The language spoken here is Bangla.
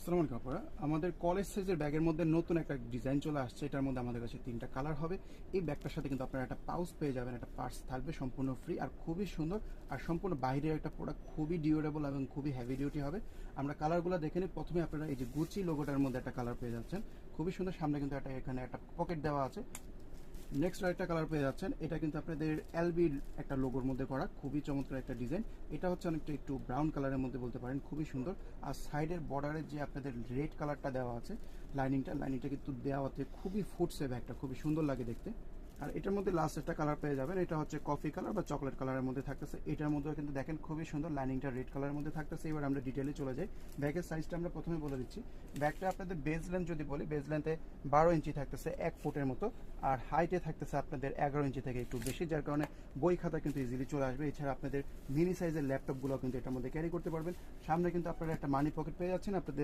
আসসালামু আলাইকুম আপনারা। আমাদের কলেজ সাইজের ব্যাগের মধ্যে নতুন একটা ডিজাইন চলে আসছে। এটার মধ্যে আমাদের কাছে 3টা কালার হবে। এই ব্যাগটার সাথে কিন্তু আপনারা একটা পাউচ পেয়ে যাবেন, একটা পার্স থাকবে সম্পূর্ণ ফ্রি আর খুবই সুন্দর। আর সম্পূর্ণ বাইরের একটা প্রোডাক্ট, খুবই ডিউরেবল এবং খুবই হেভি ডিউটি হবে। আমরা কালারগুলো দেখে নিই। প্রথমে আপনারা এই যে গুচি লোগোটার মধ্যে একটা কালার পেয়ে যাচ্ছেন, খুবই সুন্দর। সামনে কিন্তু এখানে একটা পকেট দেওয়া আছে। নেক্সট আরেকটা কালার পেয়ে যাচ্ছেন, এটা কিন্তু আপনাদের এলবির একটা লোগোর মধ্যে করা, খুবই চমৎকার একটা ডিজাইন। এটা হচ্ছে অনেকটা একটু ব্রাউন কালারের মধ্যে বলতে পারেন, খুবই সুন্দর। আর সাইডের বর্ডারে যে আপনাদের রেড কালারটা দেওয়া আছে, লাইনিংটা কিন্তু দেওয়াতে খুবই ফুটছে ব্যাগটা, খুবই সুন্দর লাগে দেখতে। আর এটার মধ্যে লাস্ট একটা কালার পেয়ে যাবেন, এটা হচ্ছে কফি কালার বা চকলেট কালারের মধ্যে থাকতেছে। এটার মধ্যে কিন্তু দেখেন খুবই সুন্দর, লাইনিংটা রেড কালারের মধ্যে থাকতেছে। এবার আমরা ডিটেলে চলে যাই। ব্যাগের সাইজটা আমরা প্রথমে বলে দিচ্ছি। ব্যাগটা আপনাদের বেজ লেন্থ যদি বলি, বেজ লেন্থে 12 ইঞ্চি থাকতেছে, 1 ফুটের মতো। আর হাইটে থাকতেছে আপনাদের 11 ইঞ্চি থেকে একটু বেশি, যার কারণে বই খাতা কিন্তু ইজিলি চলে আসবে। এছাড়া আপনাদের মিনি সাইজের ল্যাপটপগুলো কিন্তু এটার মধ্যে ক্যারি করতে পারবেন। সামনে কিন্তু আপনারা একটা মানি পকেট পেয়ে যাচ্ছেন আপনাদের